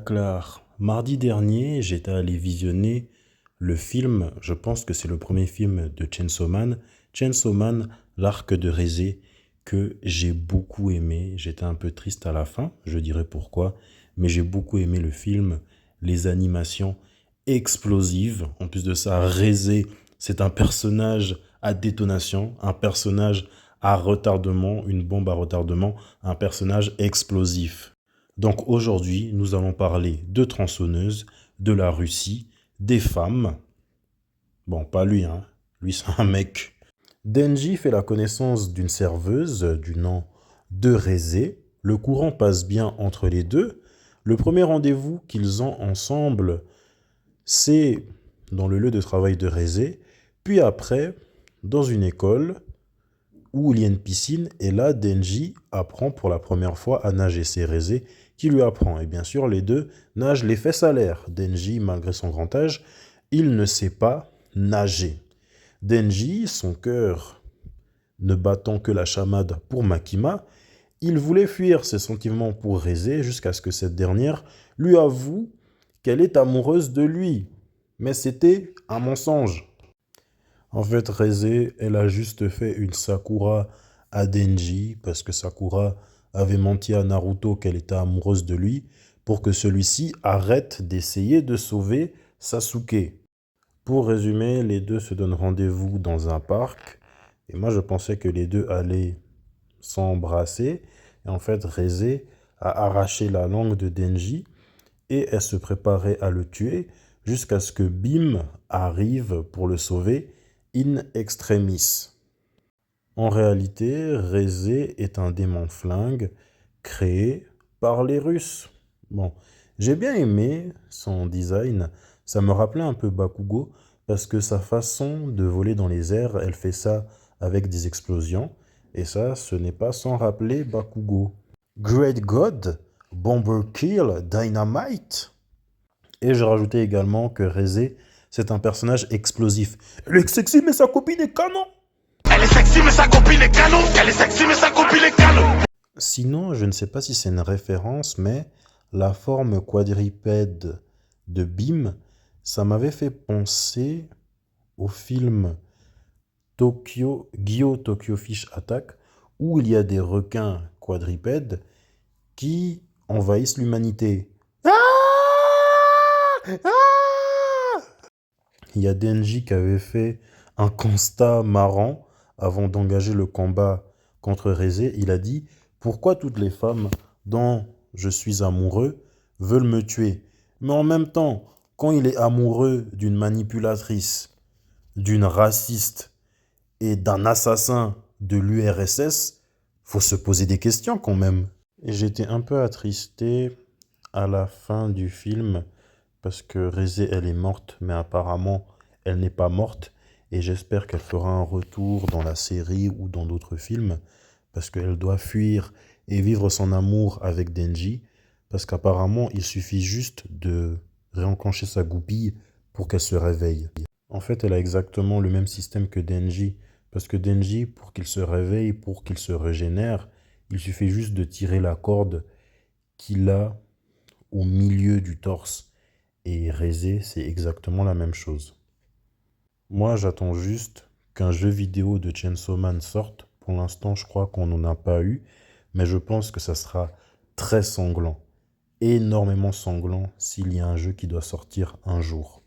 Claire, mardi dernier, j'étais allé visionner le film, je pense que c'est le premier film de Chainsaw Man, l'arc de Résé, que j'ai beaucoup aimé. J'étais un peu triste à la fin, je dirais pourquoi, mais j'ai beaucoup aimé le film, les animations explosives. En plus de ça, Résé, c'est un personnage à détonation, un personnage à retardement, une bombe à retardement, un personnage explosif. Donc aujourd'hui, nous allons parler de tronçonneuses, de la Russie, des femmes. Bon, pas lui, hein. Lui, c'est un mec. Denji fait la connaissance d'une serveuse du nom de Reze. Le courant passe bien entre les deux. Le premier rendez-vous qu'ils ont ensemble, c'est dans le lieu de travail de Reze. Puis après, dans une école où il y a une piscine. Et là, Denji apprend pour la première fois à nager. C'est Reze qui lui apprend. Et bien sûr, les deux nagent les fesses à l'air. Denji, malgré son grand âge, il ne sait pas nager. Denji, son cœur ne battant que la chamade pour Makima, il voulait fuir ses sentiments pour Reze jusqu'à ce que cette dernière lui avoue qu'elle est amoureuse de lui. Mais c'était un mensonge. En fait, Reze, elle a juste fait une Sakura à Denji parce que Sakura avait menti à Naruto qu'elle était amoureuse de lui pour que celui-ci arrête d'essayer de sauver Sasuke. Pour résumer, les deux se donnent rendez-vous dans un parc et moi je pensais que les deux allaient s'embrasser et en fait Reze a arraché la langue de Denji et elle se préparait à le tuer jusqu'à ce que Bim arrive pour le sauver in extremis. En réalité, Reze est un démon flingue créé par les Russes. Bon, j'ai bien aimé son design, ça me rappelait un peu Bakugo parce que sa façon de voler dans les airs, elle fait ça avec des explosions et ça, ce n'est pas sans rappeler Bakugo. Great God, Bomber Kill, Dynamite. Et je rajoutais également que Reze, c'est un personnage explosif. Elle est sexy, mais sa copine est canon. Elle est sexy, mais sa copine est canon. Elle est sexy, mais sa copine est canon. Sinon, je ne sais pas si c'est une référence, mais la forme quadripède de Bim, ça m'avait fait penser au film Tokyo Fish Attack, où il y a des requins quadripèdes qui envahissent l'humanité. Il y a Denji qui avait fait un constat marrant avant d'engager le combat contre Reze. Il a dit « Pourquoi toutes les femmes dont je suis amoureux veulent me tuer ?» Mais en même temps, quand il est amoureux d'une manipulatrice, d'une raciste et d'un assassin de l'URSS, faut se poser des questions quand même. Et j'étais un peu attristé à la fin du film parce que Reze, elle est morte, mais apparemment, elle n'est pas morte. Et j'espère qu'elle fera un retour dans la série ou dans d'autres films, parce qu'elle doit fuir et vivre son amour avec Denji, parce qu'apparemment, il suffit juste de réenclencher sa goupille pour qu'elle se réveille. En fait, elle a exactement le même système que Denji, parce que Denji, pour qu'il se réveille, pour qu'il se régénère, il suffit juste de tirer la corde qu'il a au milieu du torse. Et Reze, c'est exactement la même chose. Moi, j'attends juste qu'un jeu vidéo de Chainsaw Man sorte. Pour l'instant, je crois qu'on n'en a pas eu, mais je pense que ça sera très sanglant, énormément sanglant s'il y a un jeu qui doit sortir un jour.